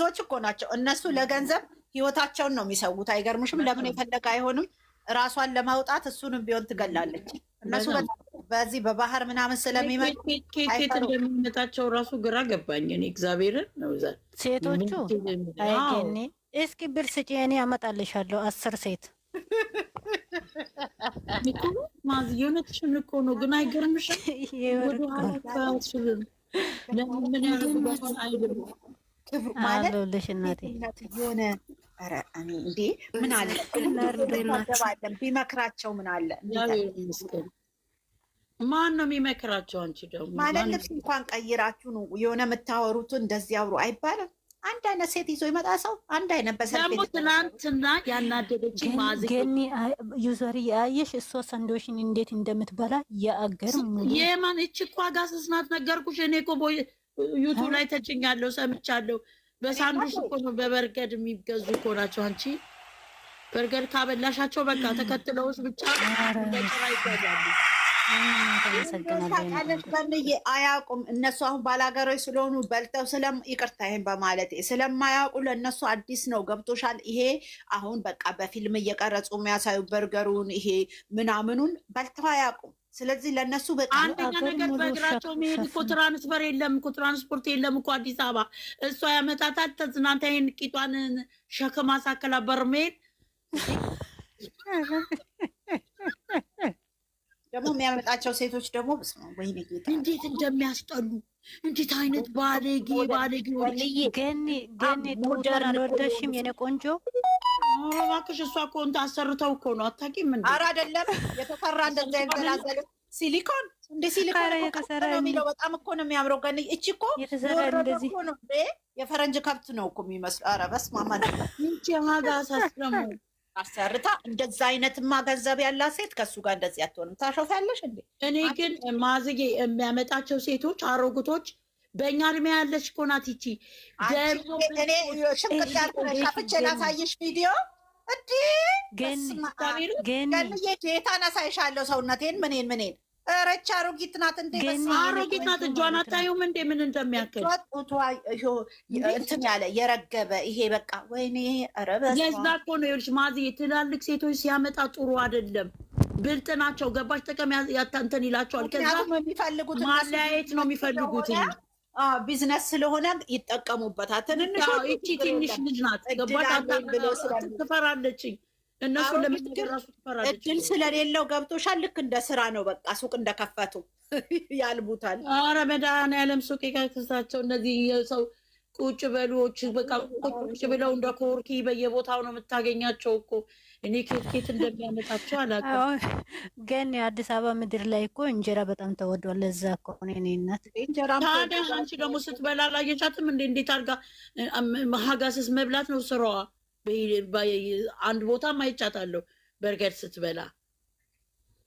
ግብዞች እኮ ናቸው እነሱ። ለገንዘብ ህይወታቸውን ነው የሚሰውት። አይገርምሽም? ለምን የፈለገ አይሆንም። ራሷን ለማውጣት እሱንም ቢሆን ትገላለች። እነሱ በዚህ በባህር ምናምን ስለሚመጡ ኬት እንደሚመጣቸው ራሱ ግራ ገባኝ። እኔ እግዚአብሔርን ነው ሴቶቹ አይገኒ እስኪ ብር ስጪ እኔ አመጣልሻለሁ 10 ሴት ማዝ የሆነትሽን እኮ ነው። ግን አይገርምሽም? ለምን ያደርጉበት አይደለም ክብሩ ማለት እናቴ የሆነ ኧረ እኔ እንዴ ምን አለ ቢመክራቸው ምን አለ? ማን ነው የሚመክራቸው? አንቺ ደግሞ ማለት ልብስ እንኳን ቀይራችሁ ነው የሆነ የምታወሩትን እንደዚህ አብሮ አይባልም። አንድ አይነት ሴት ይዞ ይመጣ ሰው አንድ አይነት በሰልፍ ደግሞ ትናንትና ያናደደች ማዚ ገኒ ዩዘር ያየሽ እሷ ሳንዶሽን እንዴት እንደምትበላ የአገር የማን እቺ እኮ አጋስስ ናት። ነገርኩሽ። እኔ እኮ ዩቱብ ላይ ተጭኛለሁ፣ ሰምቻለሁ። በሳንዱሽ እኮ ነው በበርገድ የሚገዙ እኮ ናቸው። አንቺ በርገድ ካበላሻቸው በቃ ተከትለውስ ብቻ ለጭራ ይገዛሉ። አያውቁም እነሱ አሁን ባላገሮች ስለሆኑ በልተው ይቅርታ ይሄን በማለት ስለማያውቁ ለእነሱ አዲስ ነው። ገብቶሻል? ይሄ አሁን በቃ በፊልም እየቀረጹ የሚያሳዩ በርገሩን ይሄ ምናምኑን በልተው አያውቁም። ስለዚህ ለእነሱ በቃ አንደኛ ነገር በእግራቸው መሄድ እኮ ትራንስፈር የለም እኮ ትራንስፖርት የለም እኮ አዲስ አበባ። እሷ ያመጣታት ተዝናንታ ይሄን ቂጧን ሸክማ ሳከላ በር መሄድ ደግሞ የሚያመጣቸው ሴቶች ደግሞ ወይኔ ጌታ እንዴት እንደሚያስጠሉ! እንዴት አይነት ባለጌ ገኒ ሞደርን አልወደድሽም የኔ ቆንጆ? እባክሽ እሷ እኮ እንትን አሰርተው እኮ ነው። አታውቂም እንዴ? ኧረ አይደለም የተሰራ እንደዛ ያንዘላዘለ ሲሊኮን እንደ ሲሊኮን ነው የሚለው። በጣም እኮ ነው የሚያምረው። ገኒ እቺ እኮ እንደዚህ ነው የፈረንጅ ከብት ነው እኮ የሚመስለው። ኧረ በስመ አብ እንጂ ሀጋ ሳስረሙ አሰርታ እንደዛ አይነትማ ገንዘብ ያላት ሴት ከሱ ጋር እንደዚህ አትሆንም። ታሾፊያለሽ እንዴ? እኔ ግን ማዝጌ የሚያመጣቸው ሴቶች አሮግቶች በእኛ እድሜ ያለች እኮ ናት ይቺ። እኔ ሽንቅጥ ያልኩሽ ከፍቼ ላሳይሽ ቪዲዮ እንዴ ገንዬ ጌታን አሳይሻለሁ። ሰውነቴን ምኔን ረቻ አሮጊት ናት እንዴ! አሮጊት ናት። እጇን አታዩም እንዴ ምን እንደሚያክል እንትን ያለ የረገበ ይሄ በቃ ወይኔ ረበስ ለዛ እኮ ነው ይኸውልሽ ማዚ ትላልቅ ሴቶች ሲያመጣ ጥሩ አይደለም። ብልጥ ናቸው። ገባሽ? ጥቅም ያንተን ይላቸዋል። ከዛ የሚፈልጉት ማለያየት ነው የሚፈልጉት። ቢዝነስ ስለሆነ ይጠቀሙበታል። ትንንሽ እቺ ትንሽ ልጅ ናት። ገባሽ? ትፈራለች። እነሱ ለምትገር ራሱ ትፈራለች። እድል ስለሌለው ገብቶሻል። ልክ እንደ ስራ ነው። በቃ ሱቅ እንደከፈቱ ያልቡታል። ኧረ መድኃኒዓለም ሱቅ የከፈታቸው እነዚህ የሰው ቁጭ በሎች በቃ ቁጭ ብለው እንደ ኮርኪ በየቦታው ነው የምታገኛቸው እኮ። እኔ ኬት እንደሚያመጣቸው አላውቅም። ግን የአዲስ አበባ ምድር ላይ እኮ እንጀራ በጣም ተወዷል። ለዛ እኮ እኔ እናት ታዲያ አንቺ ደግሞ ስትበላ አላየቻትም እንዴ? እንዴት አድርጋ ሀጋስስ መብላት ነው ስራዋ። አንድ ቦታም አይቻታለሁ በርገድ ስትበላ።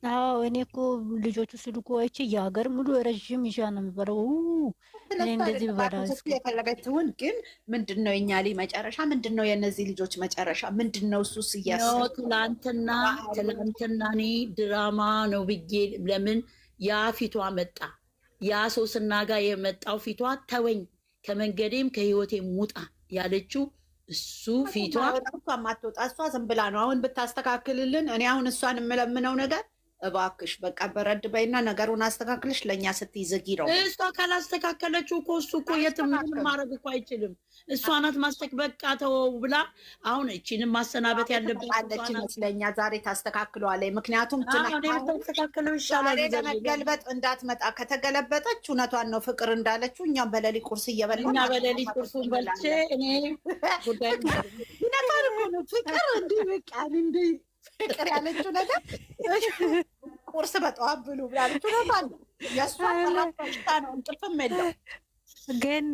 አዎ እኔ እኮ ልጆቹ ስልኩ አይቼ የሀገር ሙሉ ረዥም ይዣ ነው የሚበለው። እንደዚህ የፈለገች ትሁን። ግን ምንድን ነው የኛ ላይ መጨረሻ ምንድን ነው? የእነዚህ ልጆች መጨረሻ ምንድን ነው? እሱስ ትላንትና እኔ ድራማ ነው ብዬ ለምን ያ ፊቷ መጣ። ያ ሶስና ጋር የመጣው ፊቷ ተወኝ ከመንገዴም ከህይወቴም ውጣ ያለችው እሱ ፊቷ ማትወጣ እሷ ዝም ብላ ነው። አሁን ብታስተካክልልን እኔ አሁን እሷን የምለምነው ነገር እባክሽ በቃ በረድ በይና ነገሩን አስተካክልሽ ለእኛ ስትይ ዝጊ ነው። እሷ ካላስተካከለችው እኮ እሱ እኮ የትም ምንም ማድረግ እኮ አይችልም። እሷ ናት ማስጠቅ በቃ ተወው ብላ አሁን እቺንም ማሰናበት ያለበት አለች ይመስለኛል። ዛሬ ታስተካክለዋለች። ምክንያቱም ታስተካክለው ይሻላል። ለመገልበጥ እንዳትመጣ ከተገለበጠች እውነቷን ነው ፍቅር እንዳለችው እኛም በሌሊት ቁርስ እየበላን እኛ በሌሊት ቁርሱን በልቼ እኔ ጉዳይ ይነካል እኮ ነው ፍቅር እንደ በቃ እንደ ፍቅር ያለችው ነገር ቁርስ በጠዋት ብሉ ብላለችው ነው ማለት የእሷ ተራፍታ ነው። እንቅልፍም የለው ግን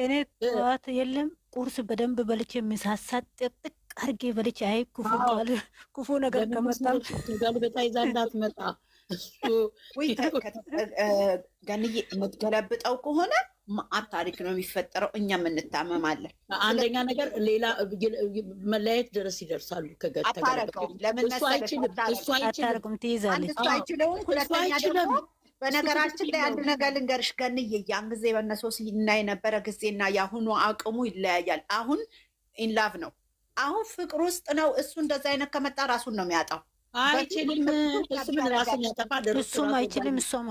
እኔ ጠዋት የለም ቁርስ በደንብ በልቼ የሚሳሳት ጥቅጥቅ አድርጌ በልቼ አይ ክፉ ነገር ከመጣ ገልበጣ ይዛ እንዳትመጣ ገንዬ የምትገለብጠው ከሆነ ማአት ታሪክ ነው የሚፈጠረው። እኛም እንታመማለን። አንደኛ ነገር ሌላ መለያየት ድረስ ይደርሳሉ። ለምን አታረቁም ትይዛለች። አይችለውም። ሁለተኛ ደግሞ በነገራችን ላይ አንድ ነገር ልንገርሽ ገንዬ፣ ያን ጊዜ በእነሱ እና የነበረ ጊዜና የአሁኑ አቅሙ ይለያያል። አሁን ኢንላቭ ነው፣ አሁን ፍቅር ውስጥ ነው። እሱ እንደዛ አይነት ከመጣ ራሱን ነው የሚያጣው። አይችልም። እሱም ራሱን ያጠፋል። እሱም አይችልም። እሷም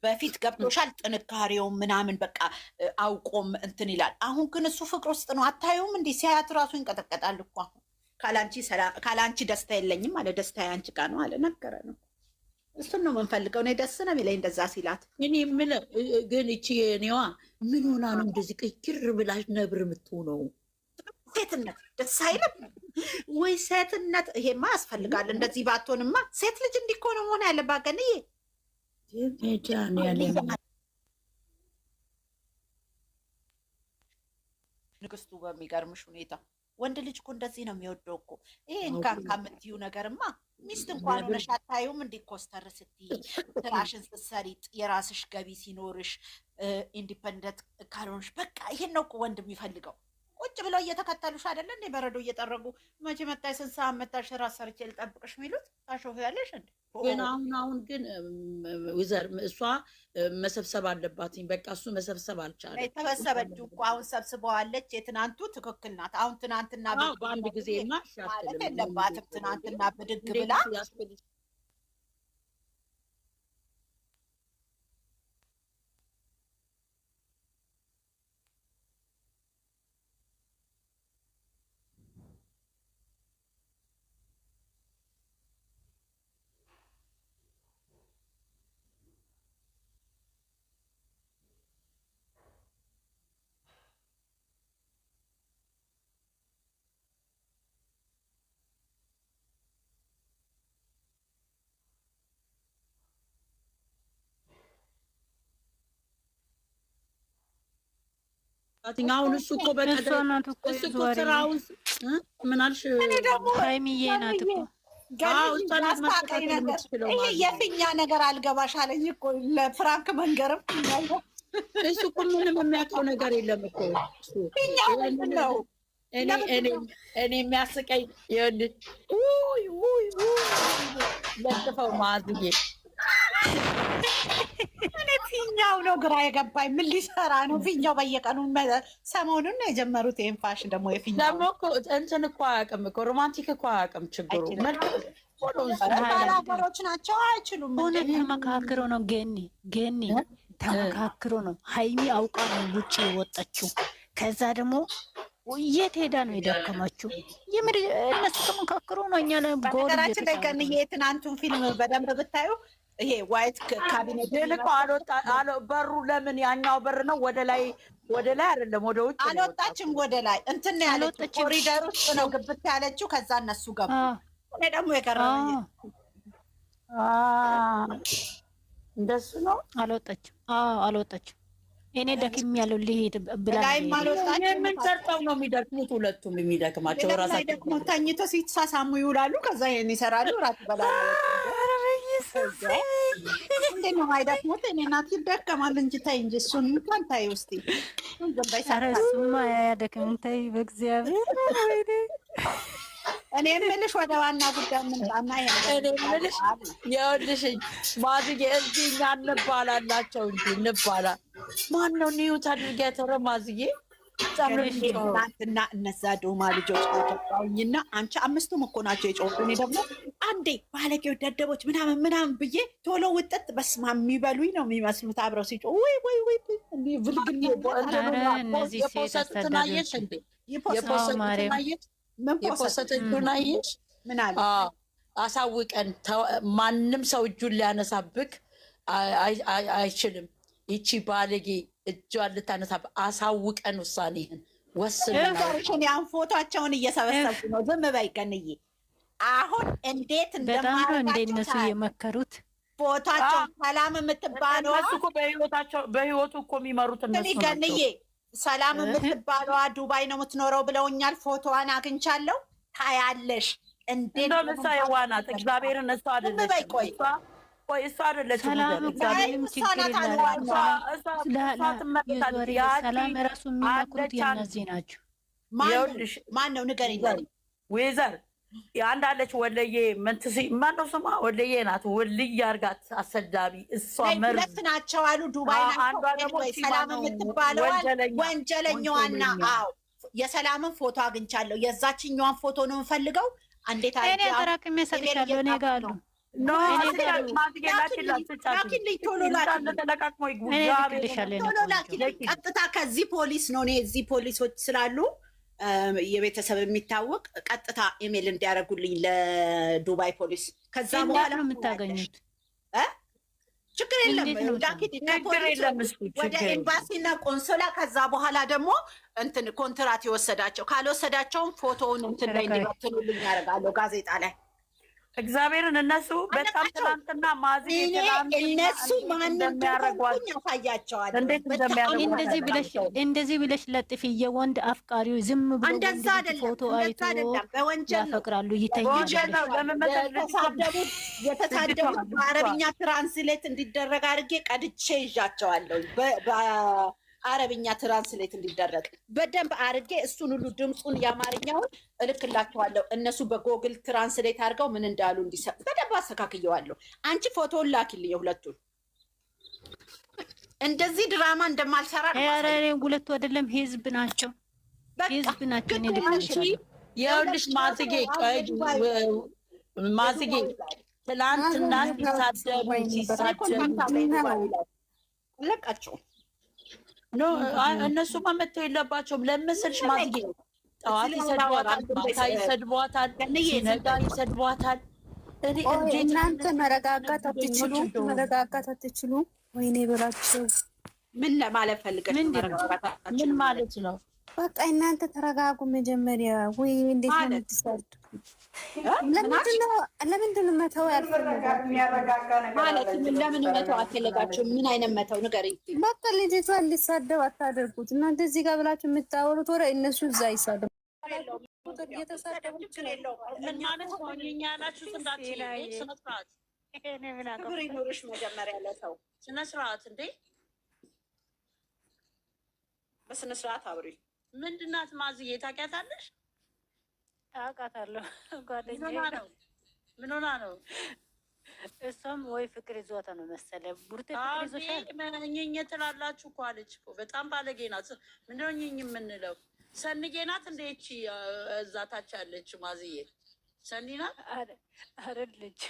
በፊት ገብቶሻል፣ ጥንካሬው ምናምን በቃ አውቆም እንትን ይላል። አሁን ግን እሱ ፍቅር ውስጥ ነው። አታዩም? እንዲህ ሲያያት ራሱ ይንቀጠቀጣል እኮ። ካላንቺ ደስታ የለኝም አለ። ደስታ ያንቺ ጋር ነው አለ። ነገረ ነው። እሱን ነው የምንፈልገው። እኔ ደስ ነው የሚለኝ እንደዛ ሲላት። እኔ የምለው ግን እቺ እኔዋ ምን ሆና ነው እንደዚህ ቅይር ብላሽ ነብር የምትሆነው? ሴትነት ደስ አይልም ወይ? ሴትነት ይሄማ ያስፈልጋል። እንደዚህ ባትሆንማ ሴት ልጅ እንዲኮነ መሆን ያለባት ገንዬ። ንግስቱ በሚገርምሽ ሁኔታ ወንድ ልጅ እኮ እንደዚህ ነው የሚወደው እኮ። ይሄ እንካን ከምትዩ ነገርማ ሚስት እንኳን ሆነሽ አታዩም? እንዲ ኮስተር ስትይ ስራሽን ስትሰሪ የራስሽ ገቢ ሲኖርሽ ኢንዲፐንደንት ካልሆንሽ በቃ ይሄን ነው እኮ ወንድ የሚፈልገው። ቁጭ ብለው እየተከተሉሽ አይደለ እንዴ? በረዶ እየጠረጉ መቼ መጣሽ፣ ስንት ሰዓት መጣሽ፣ ራስ ሰርቼ ልጠብቅሽ የሚሉት ታሾፍ ያለሽ እንዴ? ግን አሁን ግን ዊዘር እሷ መሰብሰብ አለባትኝ። በቃ እሱ መሰብሰብ አልቻለም። የተበሰበች እኮ አሁን ሰብስበዋለች። የትናንቱ ትክክል ናት። አሁን ትናንትና በአንድ ጊዜ ማለት የለባትም። ትናንትና ብድግ ብላ አሁን እሱ እኮ በቀደም እሱ እኮ ስራውን ምን አልሽ? ሃይሚዬ ናት እኮ ይሄ የፊኛ ነገር አልገባሽ አለኝ እኮ ለፍራንክ መንገርም እሱ እኮ ምንም የሚያውቀው ነገር የለም እኮ ፊኛው ምንድን ነው? እኔ የሚያስቀኝ ለጥፈው ማዝዬ እኔ ፊኛው ነው ግራ የገባኝ። ምን ሊሰራ ነው ፊኛው? በየቀኑ ሰሞኑን ነው የጀመሩት ይሄን ፋሽን። ደግሞ የፊኛው ደግሞ እኮ እንትን እኮ አያውቅም እኮ ሮማንቲክ እኮ አያውቅም። ችግሩ ባላገሮች ናቸው፣ አይችሉም። ሆነ ተመካክሮ ነው ገኒ ተመካክሮ ነው። ሃይሚ አውቃ ነው ውጭ የወጣችው። ከዛ ደግሞ የት ሄዳ ነው የደከመችው? የምር እነሱ ተመካክሮ ነው። እኛ በነገራችን ላይ ገንዬ የትናንቱን ፊልም በደንብ ብታዩ ይሄ ዋይት ካቢኔት ልኮ በሩ ለምን ያኛው በር ነው ወደ ላይ አይደለም ወደ ውጭ አልወጣችም። ወደ ላይ እንትን ነው ያለችው፣ ኮሪደር ውስጥ ነው ግብት ያለችው። ከዛ እነሱ ገቡ። እኔ ደግሞ የቀረበኝ እንደሱ ነው። አልወጣችም። እኔ ደክም ያለው ልሄድ ብላ ምን ሰርተው ነው የሚደክሙት? ሁለቱም የሚደክማቸው ራሳቸው ደግሞ ተኝቶ ሲሳሳሙ ይውላሉ። ከዛ ይሄን ይሰራሉ፣ ራት ይበላሉ። እንዴት ነው የማይደክሙት? እኔ እናት ይደከማል እንጂ ተይ እንጂ እሱን እንኳን ታይ ውስጥ ኧረ እሱማ አያደክም። ተይ በእግዚአብሔር። እኔ የምልሽ ወደ ዋና ጉዳይ ምንጣና ይኸውልሽ ማዝጌ እዚህ እኛ እንባላላቸው እንጂ እንባላል። ማነው ኒውት አድርጊያተረ ማዝጌ ትናንትና እነዛ ዶማ ልጆች ናቸውኝና አንቺ አምስቱም እኮ ናቸው የጮሁት። እኔ ደግሞ አንዴ ባለጌው ደደቦች ምናምን ብዬ ቶሎ ውጥት በስማ የሚበሉኝ ነው የሚመስሉት አብረው ሲጮሁ። ወይ ብልግል የፖሰቱትን አየሽ እንዴ? የፖሰቱትን አየሽ? ምን አለ? አሳውቀን ማንም ሰው እጁን ሊያነሳብክ አይችልም። ይቺ ባለጌ እጇን ልታነሳብ አሳውቀን ውሳኔህን ወስን። ያን ፎቶቸውን እየሰበሰብኩ ነው። ዝም በይ ገንዬ። አሁን እንዴት እነሱ የመከሩት ፎቶቸውን ሰላም የምትባለዋ በህይወቱ እኮ የሚመሩት እነሱ ገንዬ። ሰላም የምትባለዋ ዱባይ ነው የምትኖረው ብለውኛል። ፎቶዋን አግኝቻለሁ። ታያለሽ እንዴት እንደ ምሳሌ ዋናት እግዚአብሔርን እሷ አይደለች። ቆይ እሷ አይደለች። ሰላም ራሱ የሚመክሩት የእነዚህ ናቸው። ማን ነው ንገሪኝ። ወይዘር አንድ አለች ወለዬ መንትሲ ማነው ስሟ? ወለዬ ናት። ወልይ አርጋት አሰዳቢ እሷ ሁለት ናቸው አሉ ዱባይ ናቸው። አንዷ ደግሞ ሰላም የምትባለው ወንጀለኛዋና አዎ የሰላምን ፎቶ አግኝቻለሁ። የዛችኛዋን ፎቶ ነው የምፈልገው። እንዴት እኔ አጠራቅሜ እሰጥሻለሁ። እኔ ጋር አሉ። ቀጥታ ከዚህ ፖሊስ ነው። እኔ እዚህ ፖሊሶች ስላሉ የቤተሰብ የሚታወቅ ቀጥታ ኢሜል እንዲያደርጉልኝ ለዱባይ ፖሊስ። ከዛ በኋላ ነው የምታገኙት። ችግር የለም ወደ ኤምባሲና ቆንሶላ። ከዛ በኋላ ደግሞ እንትን ኮንትራት የወሰዳቸው ካልወሰዳቸውም ፎቶውን እንትን ላይ እንዲበትኑልኝ ያደርጋለሁ ጋዜጣ ላይ። እግዚአብሔርን እነሱ በጣም ትናንትና ማዚ እነሱ ማንም ያሳያቸዋል። እንደዚህ ብለሽ ለጥፊ። የወንድ አፍቃሪው ዝም ብሎ እንደዛ ፎቶ አይቶ ያፈቅራሉ፣ ይተኛሉ። የተሳደቡት በአረብኛ ትራንስሌት እንዲደረግ አድርጌ ቀድቼ ይዣቸዋለሁ። አረብኛ ትራንስሌት እንዲደረግ በደንብ አድርጌ እሱን ሁሉ ድምፁን የአማርኛውን እልክላችኋለሁ። እነሱ በጎግል ትራንስሌት አድርገው ምን እንዳሉ እንዲሰጥ በደንብ አስተካክየዋለሁ። አንቺ ፎቶውን ላኪልኝ የሁለቱን። እንደዚህ ድራማ እንደማልሰራ ሁለቱ አይደለም ህዝብ ናቸው፣ ህዝብ ናቸው። ይኸውልሽ ማዝጌ ትላንትና ሲሳደቡ ለቃቸው እነሱማ መተው የለባቸውም። ለምስልሽ ማዝጌ ጠዋት ይሰድቧታል፣ ማታ ይሰድቧታል፣ ሲነጋ ይሰድቧታል። እናንተ መረጋጋት አትችሉ፣ መረጋጋት አትችሉ። ወይኔ ብላችሁ ምን ለማለት ፈልገሽ? ምን ማለት ነው? በቃ እናንተ ተረጋጉ መጀመሪያ። ወይ እንዴት ነው የምትሰዱ? ለምንድን ነው መተው ያልፈለጋችሁ? ማለት ለምን መተው አልፈለጋችሁ? ምን አይነት መተው ንገሪኝ። በቃ ልጅቷን ሊሳደብ አታደርጉት። እናንተ እዚህ ጋር ብላችሁ የምታወሩት ወሬ እነሱ እዛ ይሳደቡ። ክብር ይኑርሽ መጀመሪያ ለሰው ስነ ስርዓት እንዴ! በስነ ስርዓት አውሪ። ምንድን ናት ማዝዬ? ታውቂያታለሽ? አውቃታለሁ። ጓደኛዬ ነው። ምን ሆና ነው? እሷም ወይ ፍቅር ይዟታ ነው መሰለ። ቡርቴ ፍቅር ይዞሻል እኝኝ ትላላችሁ እኮ አለች እኮ። በጣም ባለጌ ናት። ምንድን ነው እኝኝ የምንለው? ሰንጌ ናት እንደ ይቺ እዛ ታች ያለች ማዝዬ ሰኒ ናት አይደለች?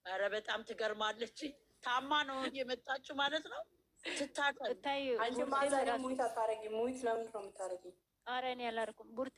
ኧረ በጣም ትገርማለች። ታማ ነው የመጣችው ማለት ነው። ትታከል። አንቺ ማዛ ሙይት አታረጊ። ሙይት ለምንድን ነው የምታረጊ? ኧረ እኔ አላደረኩም ቡርቴ